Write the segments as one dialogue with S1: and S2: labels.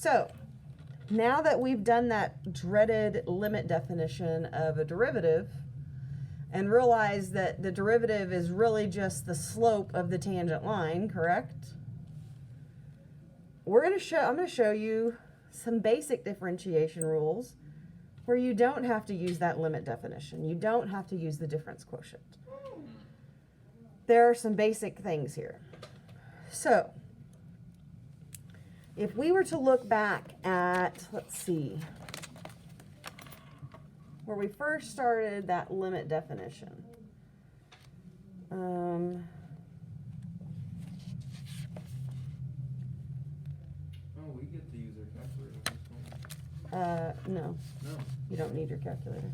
S1: So now that we've done that dreaded limit definition of a derivative and realized that the derivative is really just the slope of the tangent line, correct? I'm going to show you some basic differentiation rules where you don't have to use that limit definition. You don't have to use the difference quotient. There are some basic things here. So, if we were to look back at, let's see, where we first started that limit definition.
S2: Oh, we get to use our calculator.
S1: No,
S2: No.
S1: you don't need your calculator.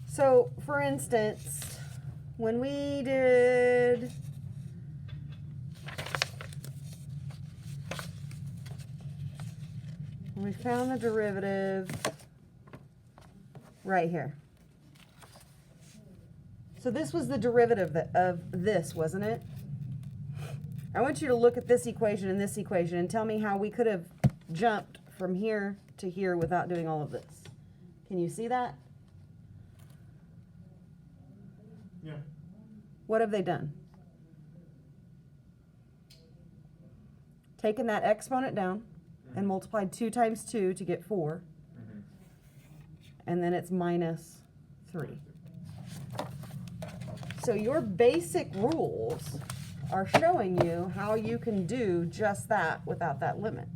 S1: So, for instance, when we did we found the derivative right here. So this was the derivative of this, wasn't it? I want you to look at this equation and this equation and tell me how we could have jumped from here to here without doing all of this. Can you see that?
S2: Yeah.
S1: What have they done? Taken that exponent down and multiplied 2 times 2 to get 4. And then it's minus 3. So your basic rules are showing you how you can do just that without that limit.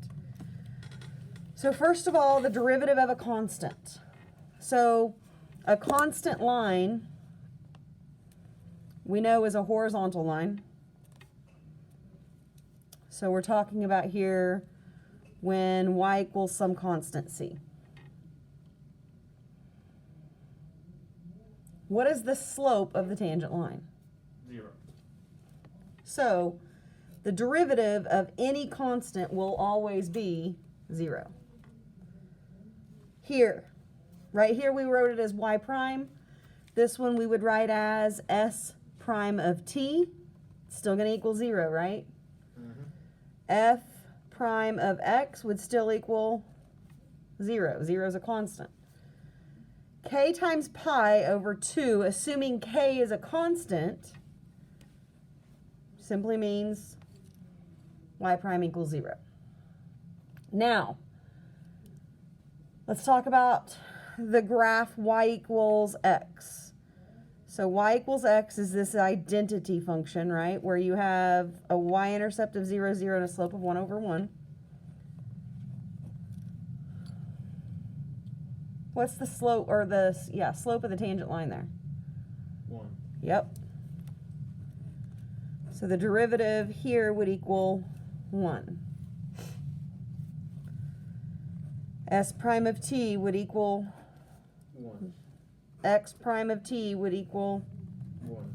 S1: So first of all, the derivative of a constant. So a constant line we know is a horizontal line. So we're talking about here when y equals some constant c. What is the slope of the tangent line?
S2: 0.
S1: So the derivative of any constant will always be 0. Here, right here we wrote it as y prime. This one we would write as s prime of t. Still going to equal 0, right? F prime of x would still equal 0. 0 is a constant. K times pi over 2, assuming k is a constant, simply means y prime equals 0. Now, let's talk about the graph y equals x. So y equals x is this identity function, right, where you have a y-intercept of 0, 0, and a slope of 1 over 1. What's the slope, or the, slope of the tangent line there?
S2: 1.
S1: Yep. So the derivative here would equal 1. S prime of t would equal
S2: 1.
S1: x prime of t would equal
S2: 1.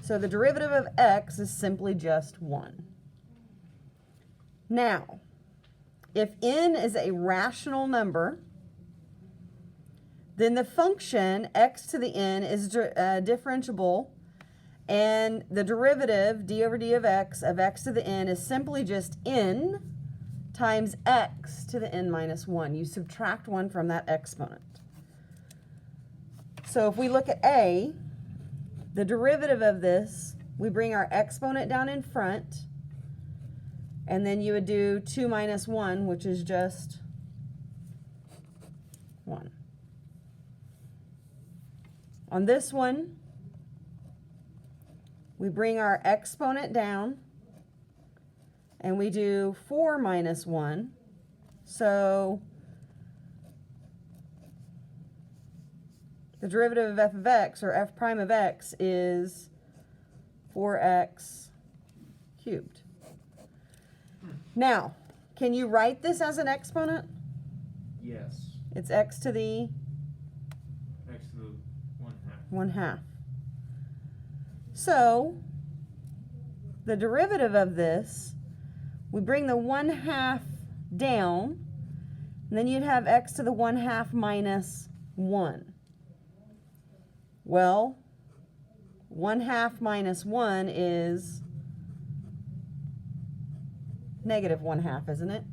S1: So the derivative of x is simply just 1. Now, if n is a rational number, then the function x to the n is differentiable, and the derivative d over d of x to the n is simply just n times x to the n minus 1. You subtract 1 from that exponent. So if we look at a, the derivative of this, we bring our exponent down in front, and then you would do 2 minus 1, which is just 1. On this one, we bring our exponent down, and we do 4 minus 1. So the derivative of f of x, or f prime of x, is 4x cubed. Now, can you write this as an exponent?
S2: Yes.
S1: It's x to the
S2: X to the
S1: 1/2. So, the derivative of this, we bring the 1/2 down, and then you'd have x to the 1/2 minus 1. Well, 1/2 minus 1 is negative 1/2, isn't it?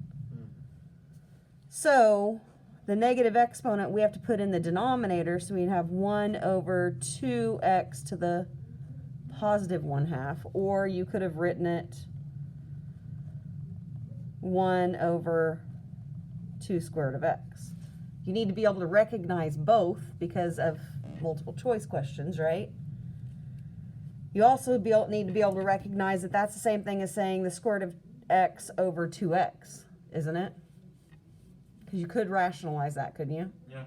S1: So the negative exponent we have to put in the denominator, so we'd have 1 over 2x to the positive 1/2, or you could have written it 1 over 2 squared of x. You need to be able to recognize both because of multiple choice questions, right? You also need to be able to recognize that that's the same thing as saying the square root of x over 2x, isn't it? Because you could rationalize that, couldn't you?
S2: Yeah.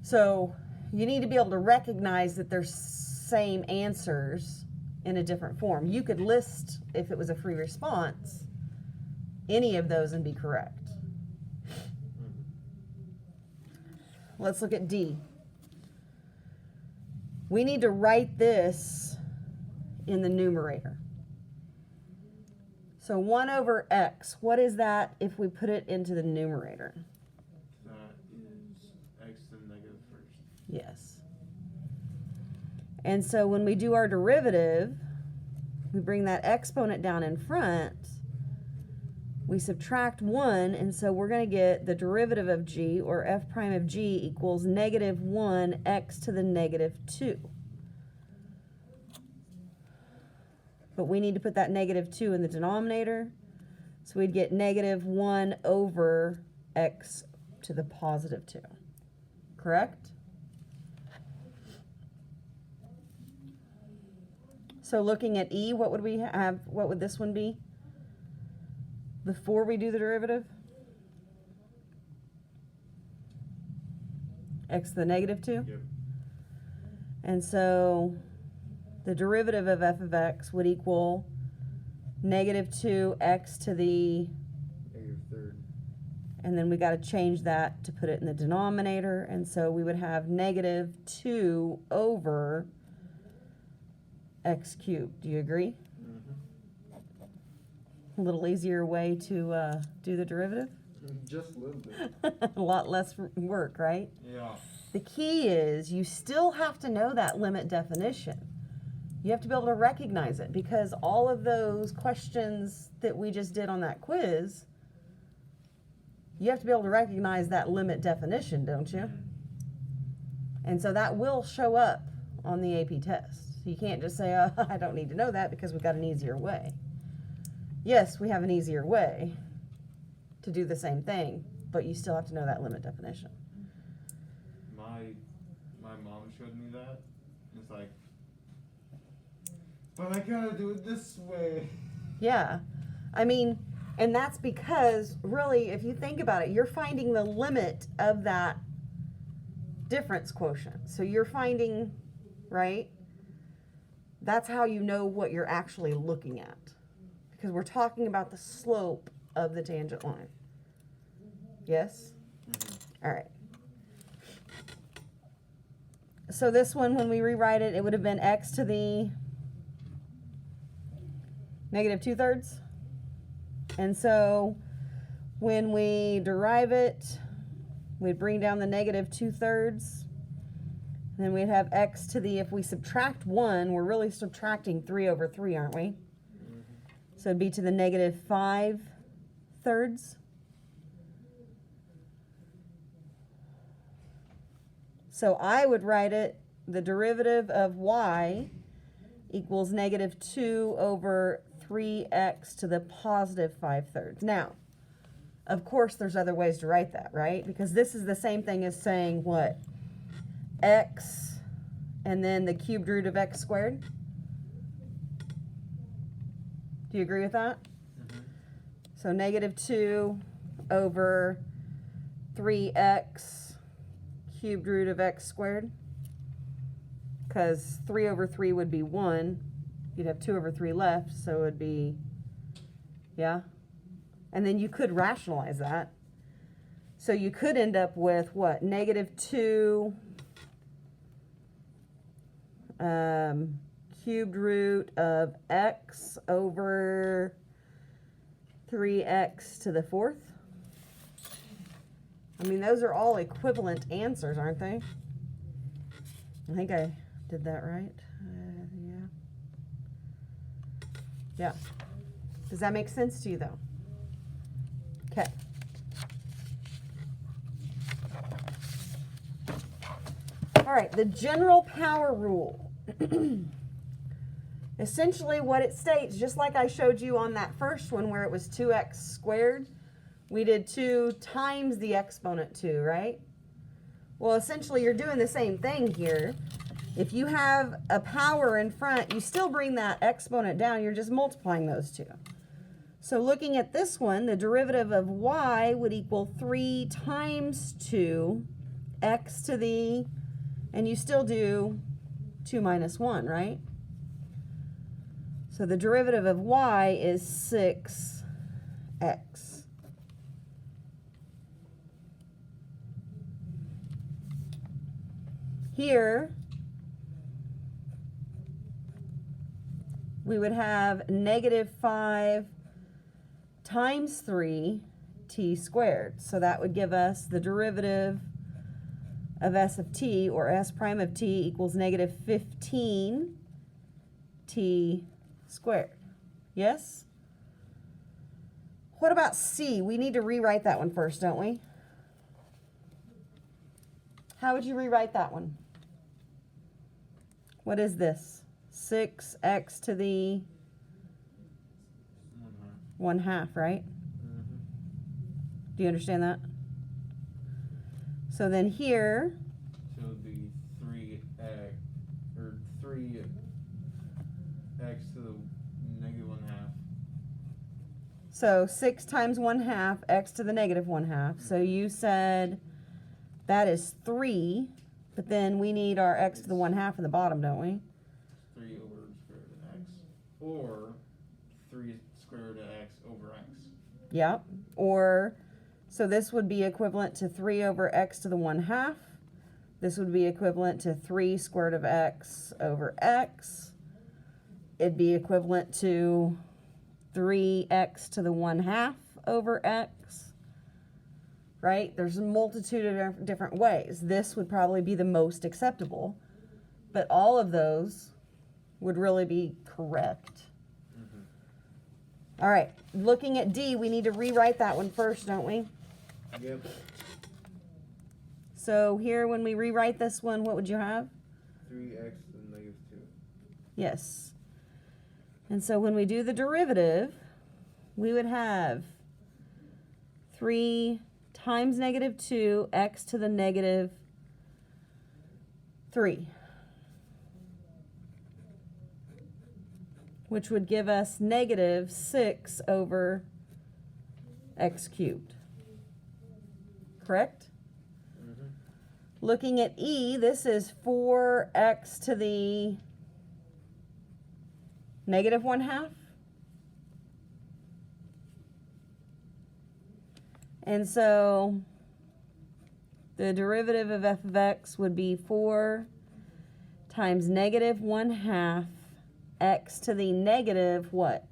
S1: So you need to be able to recognize that they're same answers in a different form. You could list, if it was a free response, any of those and be correct. Let's look at D. We need to write this in the numerator. So 1 over x, what is that if we put it into the numerator?
S2: That is x to the negative first.
S1: Yes. And so when we do our derivative, we bring that exponent down in front, we subtract 1, and so we're going to get the derivative of g, or f prime of g, equals negative 1 x to the negative 2. But we need to put that negative 2 in the denominator, so we'd get negative 1 over x to the positive 2. Correct? So looking at E, what would we have? What would this one be? Before we do the derivative? X to the negative 2?
S2: Yep.
S1: And so the derivative of f of x would equal negative 2x to the,
S2: Negative third.
S1: and then we got to change that to put it in the denominator, and so we would have negative 2 over x cubed. Do you agree? A little easier way to do the derivative?
S2: Just a little bit.
S1: A lot less work, right?
S2: Yeah.
S1: The key is you still have to know that limit definition. You have to be able to recognize it, because all of those questions that we just did on that quiz, you have to be able to recognize that limit definition, don't you? And so that will show up on the AP test. You can't just say, oh, I don't need to know that because we've got an easier way. Yes, we have an easier way to do the same thing, but you still have to know that limit definition.
S2: My mom showed me that. It's like, but I gotta do it this way.
S1: Yeah. I mean, and that's because, really, if you think about it, you're finding the limit of that difference quotient. So you're finding, right? That's how you know what you're actually looking at. Because we're talking about the slope of the tangent line. Yes? All right. So this one, when we rewrite it, it would have been x to the negative 2/3. And so when we derive it, we'd bring down the negative 2/3. Then we'd have x to the, if we subtract 1, we're really subtracting 3 over 3, aren't we? So it'd be to the negative 5/3. So I would write it, the derivative of y equals negative 2 over 3x to the positive 5/3. Now, of course, there's other ways to write that, right? Because this is the same thing as saying what? X and then the cubed root of x squared. Do you agree with that? So negative 2 over 3x cubed root of x squared. Because 3 over 3 would be 1. You'd have 2 over 3 left, so it would be, yeah? And then you could rationalize that. So you could end up with what? Negative 2 cubed root of x over 3x to the 4th. I mean, those are all equivalent answers, aren't they? I think I did that right. Yeah. Yeah. Does that make sense to you, though? Okay. All right, the general power rule. Essentially what it states, just like I showed you on that first one where it was 2x squared, we did 2 times the exponent 2, right? Well, essentially you're doing the same thing here. If you have a power in front, you still bring that exponent down, you're just multiplying those two. So looking at this one, the derivative of y would equal 3 times 2 x to the, and you still do 2 minus 1, right? So the derivative of y is 6x. Here, we would have negative 5 times 3 t squared. So that would give us the derivative of s of t, or s prime of t, equals negative 15 t squared. Yes? What about c? We need to rewrite that one first, don't we? How would you rewrite that one? What is this? 6x to the 1/2, right?
S2: Mm-hmm.
S1: Do you understand that? So then here,
S2: So it would be 3x, or 3x to the negative 1/2.
S1: so 6 times 1/2, x to the negative 1/2. So you said that is 3, but then we need our x to the 1/2 in the bottom, don't we?
S2: 3 over square root of x. Or 3 square root of x over x.
S1: Yep. Or, so this would be equivalent to 3 over x to the 1/2. This would be equivalent to 3 square root of x over x. It'd be equivalent to 3x to the 1/2 over x. Right? There's a multitude of different ways. This would probably be the most acceptable, but all of those would really be correct. All right, looking at D, we need to rewrite that one first, don't we?
S2: Yep.
S1: So here, when we rewrite this one, what would you have?
S2: 3x to the negative 2.
S1: Yes. And so when we do the derivative, we would have 3 times negative 2, x to the negative 3. Which would give us negative 6 over x cubed. Correct?
S2: Mm-hmm.
S1: Looking at E, this is 4x to the negative 1/2. And so the derivative of f of x would be 4 times negative 1/2 x to the negative what?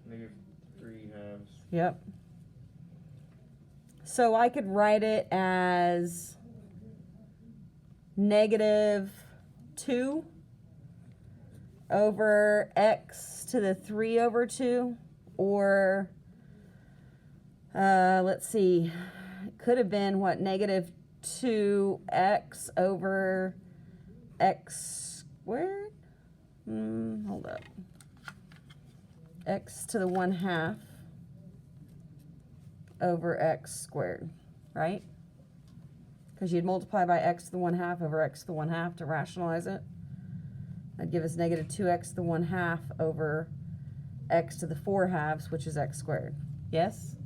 S2: Negative 3/2.
S1: Yep. So I could write it as negative 2 over x to the 3 over 2, or let's see, it could have been what, negative 2x over x squared? Hold up. X to the 1/2 over x squared, right? Because you'd multiply by x to the 1/2 over x to the 1/2 to rationalize it. That'd give us negative 2x to the 1/2 over x to the 4/2, which is x squared. Yes?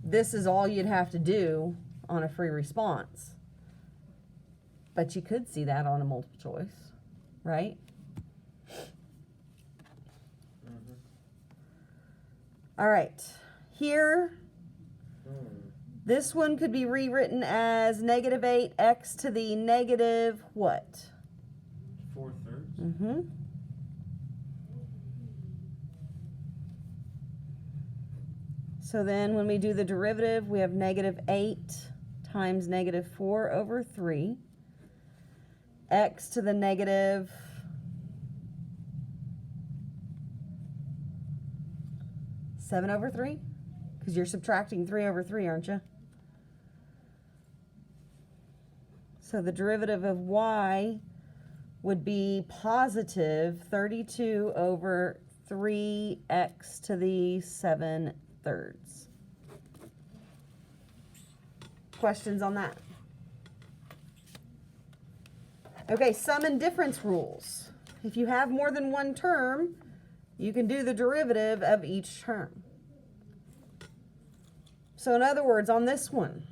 S1: This is all you'd have to do on a free response. But you could see that on a multiple choice, right?
S2: Mm-hmm.
S1: All right. Here, this one could be rewritten as negative 8x to the negative what?
S2: 4/3.
S1: Mm-hmm. So then when we do the derivative, we have negative 8 times negative 4 over 3. X to the negative 7 over 3? Because you're subtracting 3 over 3, aren't you? So the derivative of y would be positive 32 over 3x to the 7/3. Questions on that? Okay, sum and difference rules. If you have more than one term, you can do the derivative of each term. So in other words, on this one,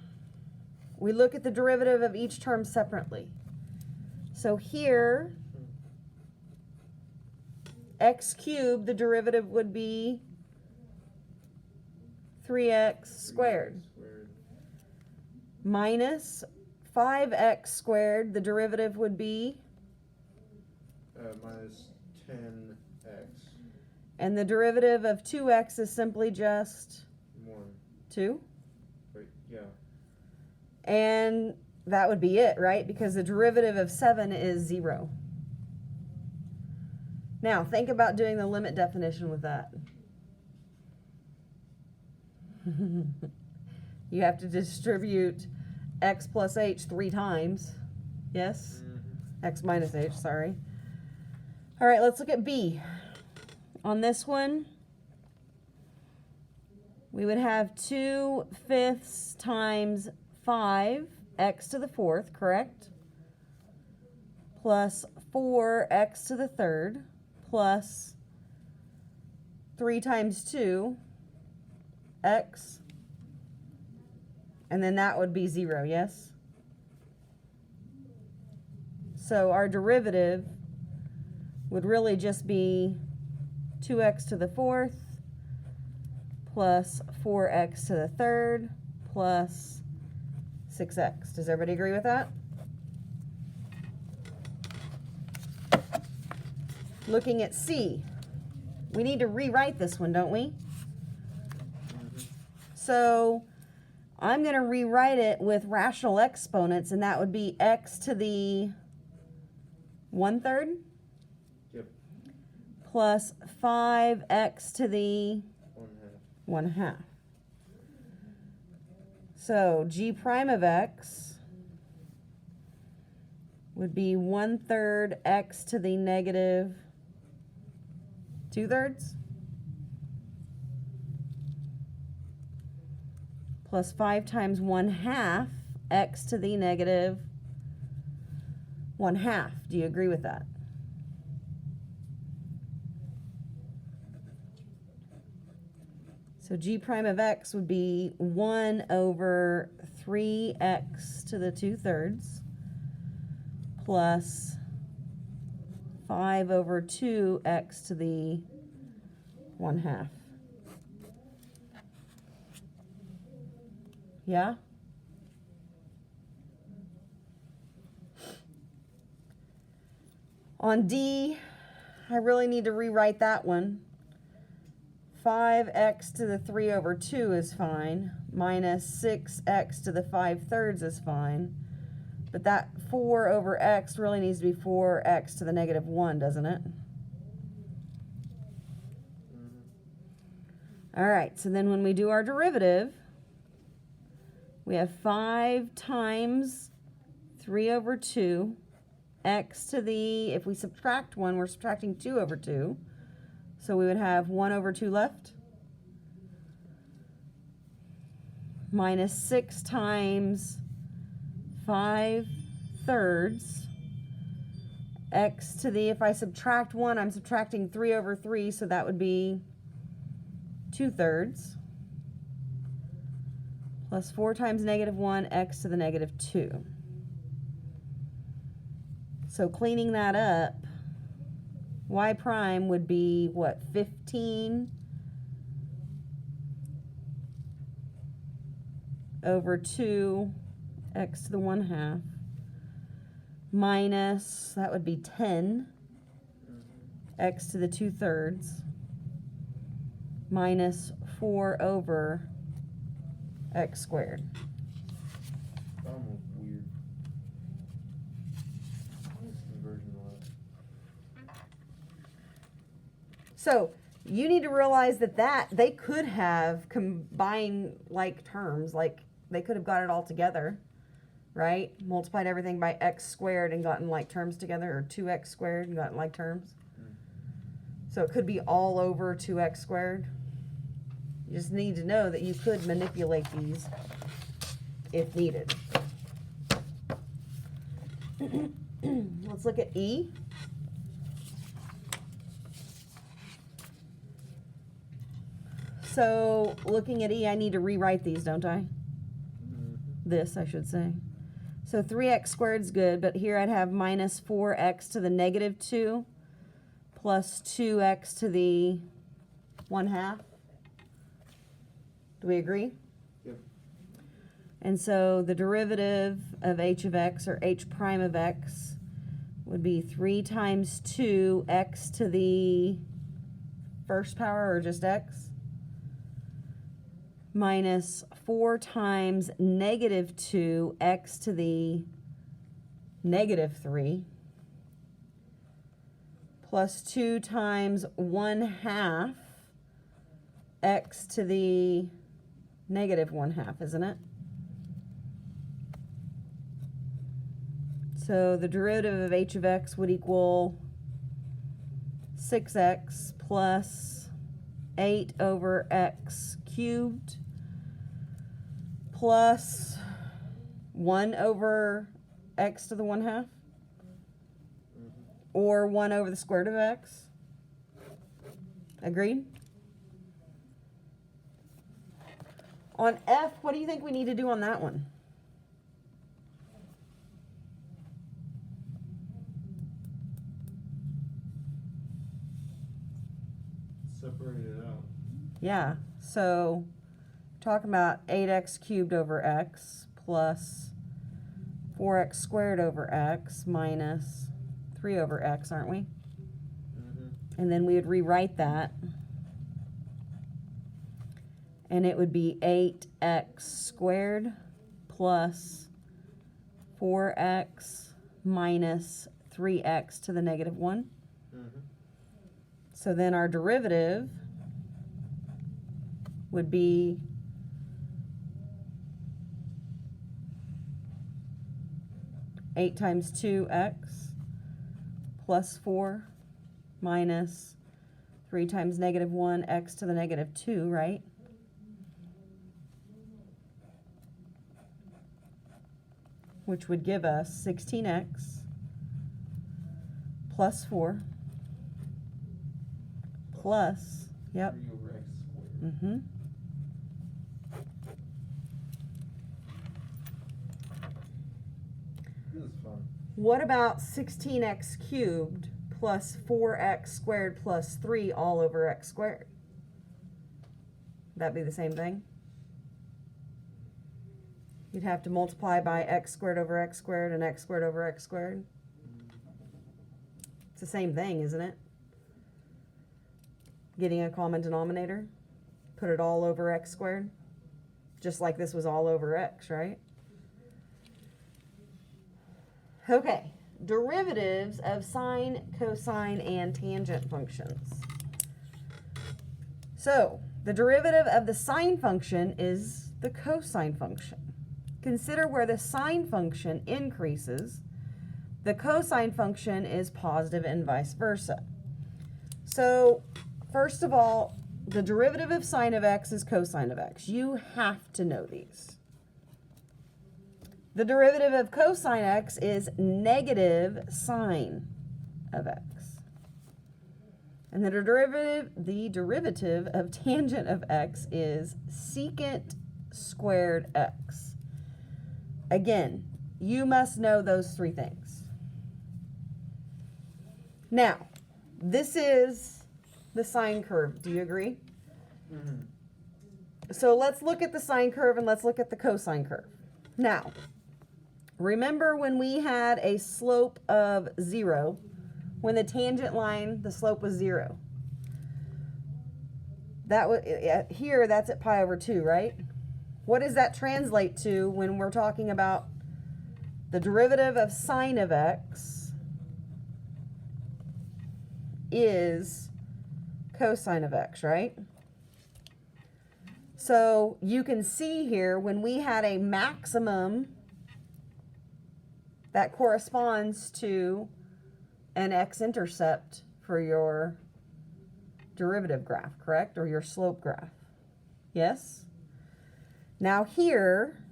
S1: we look at the derivative of each term separately. So here, x cubed, the derivative would be 3x squared. Minus 5x squared, the derivative would be?
S2: Minus 10x.
S1: And the derivative of 2x is simply just?
S2: 1.
S1: 2?
S2: Wait, yeah.
S1: And that would be it, right? Because the derivative of 7 is 0. Now, think about doing the limit definition with that. You have to distribute x plus h 3 times. Yes? X minus h, sorry. All right, let's look at b. On this one, we would have 2/5 times 5, x to the 4th, correct? Plus 4x to the 3rd, plus 3 times 2, x. And then that would be 0, yes? So our derivative would really just be 2x to the 4th plus 4x to the 3rd plus 6x. Does everybody agree with that? Looking at C, we need to rewrite this one, don't we? So I'm going to rewrite it with rational exponents, and that would be x to the 1/3
S2: Yep.
S1: plus 5x to the
S2: 1/2.
S1: 1/2. So g prime of x would be 1/3 x to the negative 2/3 plus 5 times 1/2 x to the negative 1/2. Do you agree with that? So g prime of x would be 1 over 3x to the 2/3 plus 5 over 2x to the 1/2. Yeah? On D, I really need to rewrite that one. 5x to the 3 over 2 is fine, minus 6x to the 5/3 is fine. But that 4 over x really needs to be 4x to the negative 1, doesn't it? All right, so then when we do our derivative, we have 5 times 3 over 2, x to the, if we subtract 1, we're subtracting 2 over 2. So we would have 1 over 2 left. Minus 6 times 5/3. X to the, if I subtract 1, I'm subtracting 3 over 3, so that would be 2/3. Plus 4 times negative 1, x to the negative 2. So cleaning that up, y prime would be, what, 15 over 2 x to the 1/2 minus, that would be 10 x to the 2/3 minus 4 over x squared.
S2: Almost weird. This conversion was.
S1: So you need to realize that they could have combined like terms, like they could have got it all together. right? Multiplied everything by x squared and gotten like terms together, or 2x squared and gotten like terms. So it could be all over 2x squared. You just need to know that you could manipulate these if needed. Let's look at E. So looking at E, I need to rewrite these, don't I? This, I should say. So 3x squared is good, but here I'd have minus 4x to the negative 2 plus 2x to the 1/2. Do we agree?
S2: Yep.
S1: And so the derivative of h of x, or h prime of x, would be 3 times 2x to the first power, or just x, minus 4 times negative 2x to the negative 3, plus 2 times 1/2 x to the negative 1/2, isn't it? So the derivative of h of x would equal 6x plus 8 over x cubed plus 1 over x to the 1/2, or 1 over the square root of x. Agreed? On F, what do you think we need to do on that one?
S2: Separate it out.
S1: Yeah, so talking about 8x cubed over x plus 4x squared over x minus 3 over x, aren't we? And then we would rewrite that. And it would be 8x squared plus 4x minus 3x to the negative 1. So then our derivative would be eight times 2x plus 4 minus 3 times negative 1 x to the negative 2, right? Which would give us 16x plus 4 plus, yep.
S2: 3 over x squared.
S1: Mm-hmm.
S2: This is fun.
S1: What about 16x cubed plus 4x squared plus 3 all over x squared? That'd be the same thing? You'd have to multiply by x squared over x squared and x squared over x squared. It's the same thing, isn't it? Getting a common denominator. Put it all over x squared. Just like this was all over x, right? Okay. Derivatives of sine, cosine, and tangent functions. So, the derivative of the sine function is the cosine function. Consider where the sine function increases, the cosine function is positive and vice versa. So, first of all, the derivative of sine of x is cosine of x. You have to know these. The derivative of cosine x is negative sine of x. And the derivative of tangent of x is secant squared x. Again, you must know those three things. Now, this is the sine curve. Do you agree? So let's look at the sine curve and let's look at the cosine curve. Now, remember when we had a slope of 0, when the tangent line, the slope was 0. That was here, that's at pi over 2, right? What does that translate to when we're talking about the derivative of sine of x is cosine of x, right? So you can see here when we had a maximum that corresponds to an x-intercept for your derivative graph, correct? Or your slope graph. Yes? Now here,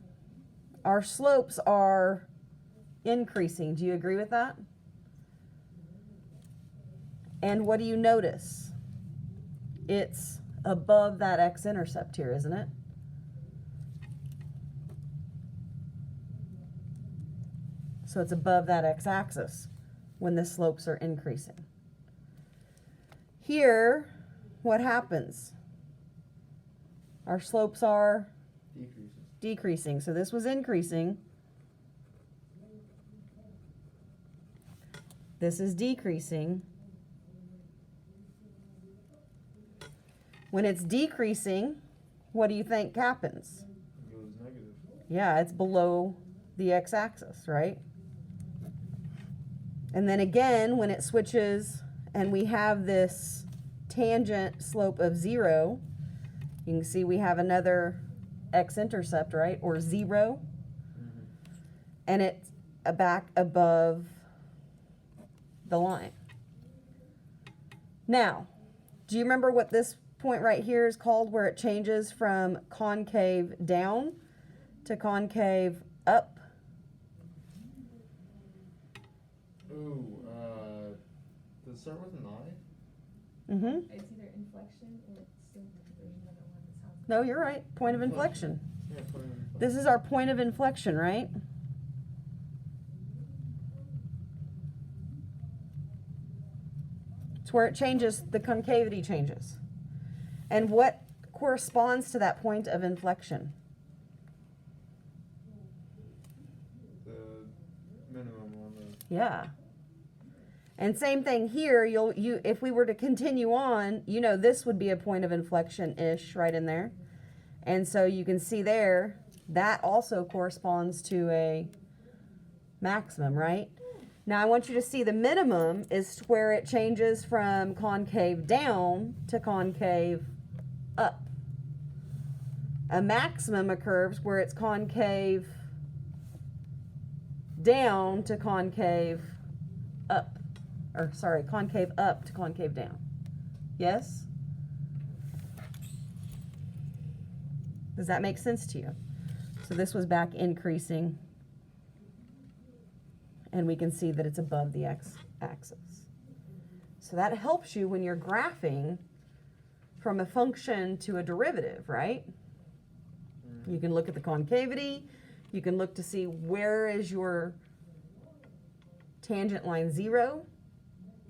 S1: our slopes are increasing. Do you agree with that? And what do you notice? It's above that x-intercept here, isn't it? So it's above that x-axis when the slopes are increasing. Here, what happens? Our slopes are decreasing. So this was increasing. This is decreasing. When it's decreasing, what do you think happens?
S2: It goes negative.
S1: Yeah, it's below the x-axis, right? And then again, when it switches and we have this tangent slope of 0, you can see we have another x-intercept, right? Or 0. And it's back above the line. Now, do you remember what this point right here is called, where it changes from concave down to concave up?
S2: Ooh, does it start with an I?
S1: Mm-hmm.
S3: It's either inflection or slope. There's another one that sounds.
S1: No, you're right. Point of inflection.
S2: Yeah, point of inflection.
S1: This is our point of inflection, right? It's where it changes, the concavity changes. And what corresponds to that point of inflection?
S2: The minimum on the.
S1: Yeah. And same thing here, if we were to continue on, you know, this would be a point of inflection-ish right in there. And so you can see there, that also corresponds to a maximum, right? Now I want you to see the minimum is where it changes from concave down to concave up. A maximum occurs where it's concave down to concave up. Or sorry, concave up to concave down. Yes? Does that make sense to you? So this was back increasing, and we can see that it's above the x-axis. So that helps you when you're graphing from a function to a derivative, right? You can look at the concavity. You can look to see where is your tangent line 0.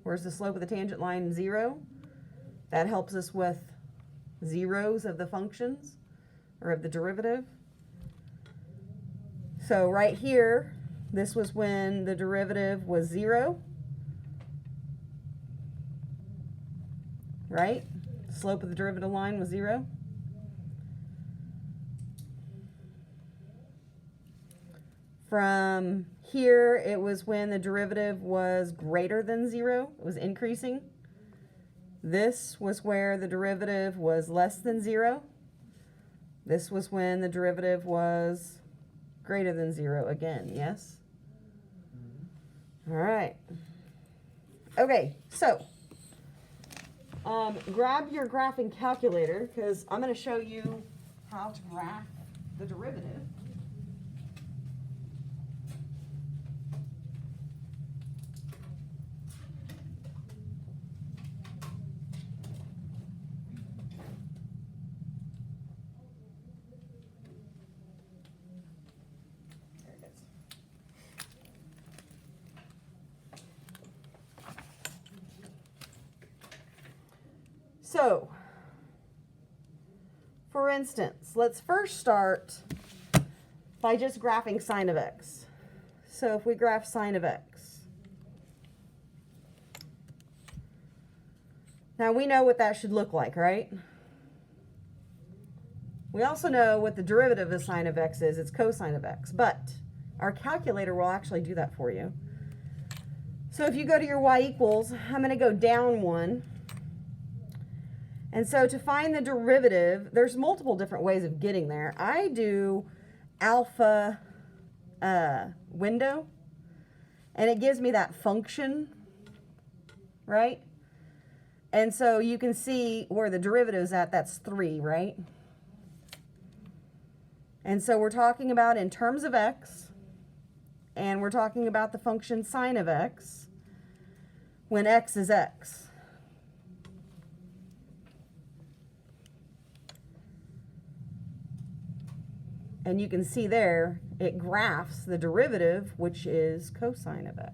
S1: Where's the slope of the tangent line 0? That helps us with zeros of the functions or of the derivative. So right here, this was when the derivative was 0, right? The slope of the derivative line was 0. From here, it was when the derivative was greater than 0. It was increasing. This was where the derivative was less than 0. This was when the derivative was greater than 0 again, yes? All right. Okay, so grab your graphing calculator because I'm going to show you how to graph the derivative. So, for instance, let's first start by just graphing sine of x. So if we graph sine of x. Now we know what that should look like, right? We also know what the derivative of sine of x is. It's cosine of x. But our calculator will actually do that for you. So if you go to your y equals, I'm going to go down 1. And so to find the derivative, there's multiple different ways of getting there. I do alpha window. And it gives me that function, right? And so you can see where the derivative is at, that's 3, right? And so we're talking about in terms of x, and we're talking about the function sine of x when x is x. And you can see there, it graphs the derivative, which is cosine of x.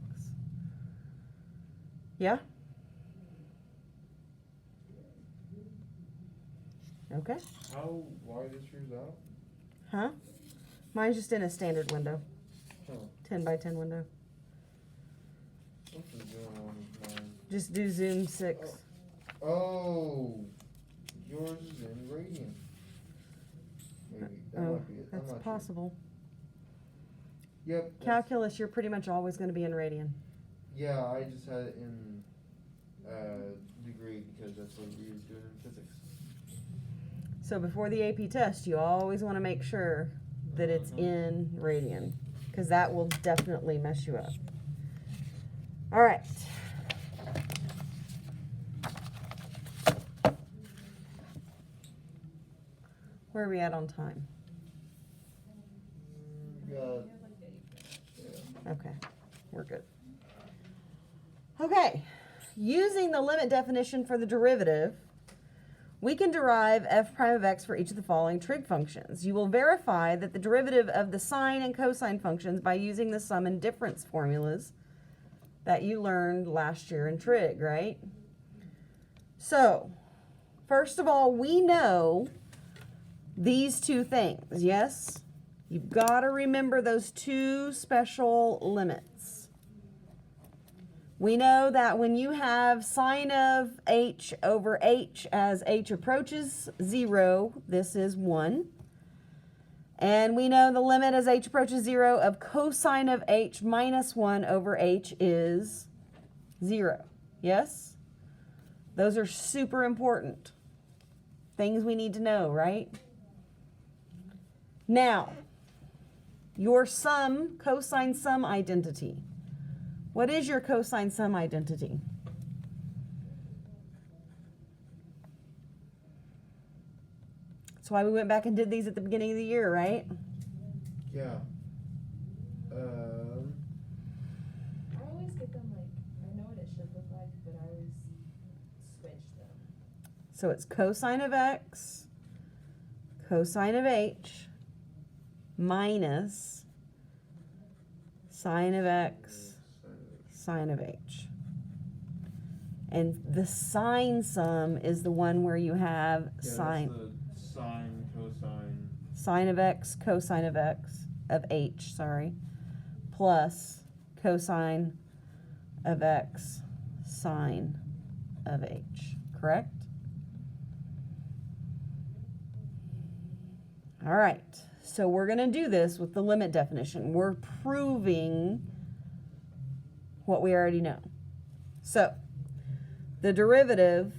S1: Yeah? Okay.
S2: How wide is yours out?
S1: Huh? Mine's just in a standard window.
S2: Oh,
S1: 10 by 10 window.
S2: what is going on with mine?
S1: Just do zoom 6.
S2: Oh, yours is in radian. Maybe that
S1: Oh,
S2: might be it. I'm
S1: that's
S2: not
S1: possible.
S2: Sure. Yep. that's-
S1: Calculus, you're pretty much always going to be in radian.
S2: Yeah, I just had it in degree because that's what we were doing in physics.
S1: So before the AP test, you always want to make sure that it's in radian, because that will definitely mess you up. All right. Where are we at on time?
S2: Yeah.
S1: Okay, we're good. Okay, using the limit definition for the derivative, we can derive f prime of x for each of the following trig functions. You will verify that the derivative of the sine and cosine functions by using the sum and difference formulas that you learned last year in trig, right? So, first of all, we know these two things, yes? You've got to remember those two special limits. We know that when you have sine of h over h as h approaches 0, this is 1. And we know the limit as h approaches 0 of cosine of h minus 1 over h is 0. Yes? Those are super important things we need to know, right? Now, your sum, cosine sum identity. What is your cosine sum identity? That's why we went back and did these at the beginning of the year, right?
S2: Yeah.
S3: I always get them like, I know what it should look like, but I always switch them.
S1: So it's cosine of x, cosine of h, minus sine of x, sine of h. And the sine sum is the one where you have sine.
S2: That's the sine, cosine.
S1: Sine of x, cosine of x, of h, sorry, plus cosine of x, sine of h, correct? All right, so we're going to do this with the limit definition. We're proving what we already know. So, the derivative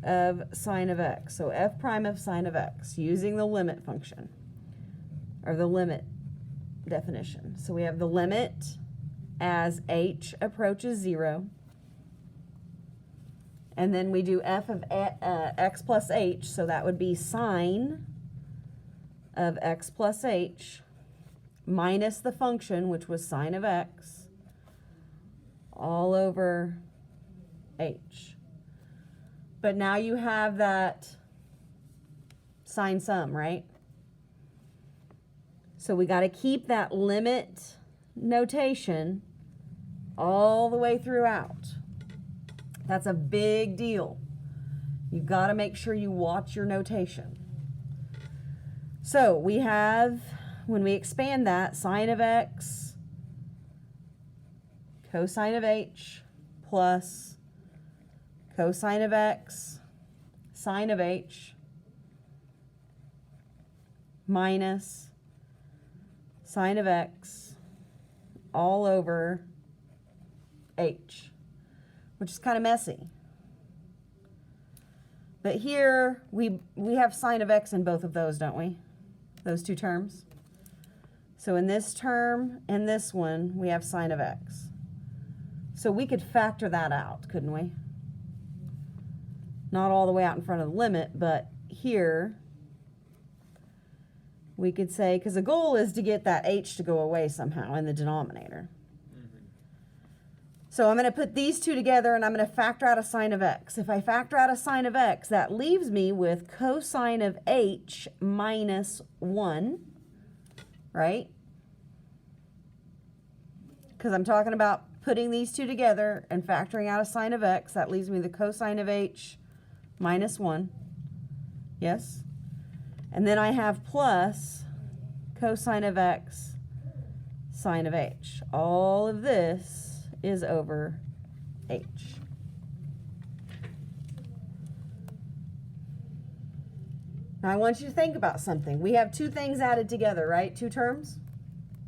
S1: of sine of x, so f prime of sine of x, using the limit function, or the limit definition. So we have the limit as h approaches 0, and then we do f of x plus h, so that would be sine of x plus h minus the function, which was sine of x, all over h. But now you have that sine sum, right? So we got to keep that limit notation all the way throughout. That's a big deal. You've got to make sure you watch your notation. So we have, when we expand that, sine of x, cosine of h, plus cosine of x, sine of h, minus sine of x, all over h, which is kind of messy. But here, we have sine of x in both of those, don't we? Those two terms. So in this term and this one, we have sine of x. So we could factor that out, couldn't we? Not all the way out in front of the limit, but here we could say, because the goal is to get that h to go away somehow in the denominator. So I'm going to put these two together and I'm going to factor out a sine of x. If I factor out a sine of x, that leaves me with cosine of h minus 1, right? Because I'm talking about putting these two together and factoring out a sine of x. That leaves me the cosine of h minus 1. Yes? And then I have plus cosine of x sine of h. All of this is over h. Now I want you to think about something. We have two things added together, right? Two terms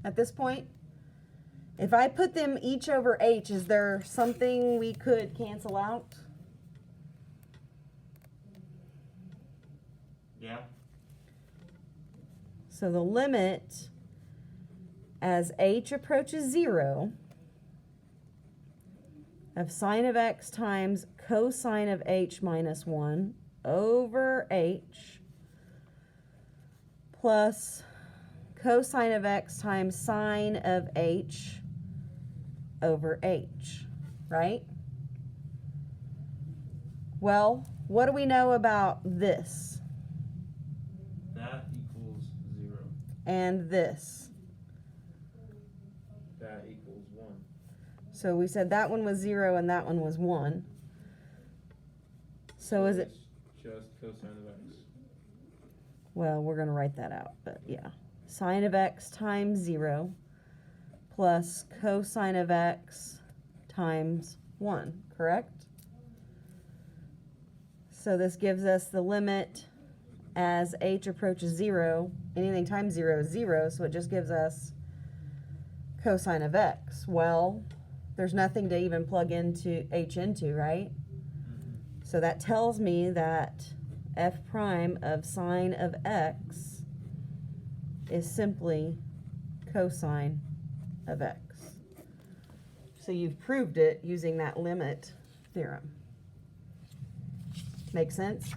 S1: at this point. If I put them each over h, is there something we could cancel out?
S2: Yeah.
S1: So the limit as h approaches 0 of sine of x times cosine of h minus 1 over h plus cosine of x times sine of h over h, right? Well, what do we know about this
S2: That equals 0.
S1: and this?
S2: That equals 1.
S1: So we said that one was 0 and that one was 1. So is it,
S2: It's just cosine of x.
S1: well, we're going to write that out, but yeah. Sine of x times 0 plus cosine of x times 1, correct? So this gives us the limit as h approaches 0. Anything times 0 is 0, so it just gives us cosine of x. Well, there's nothing to even plug into h into, right? So that tells me that f prime of sine of x is simply cosine of x. So you've proved it using that limit theorem. Make sense?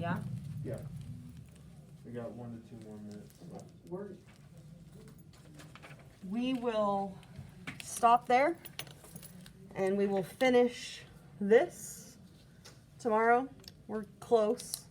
S1: Yeah?
S2: Yeah. We got 1 to 2 more minutes left.
S1: We will stop there and we will finish this tomorrow. We're close.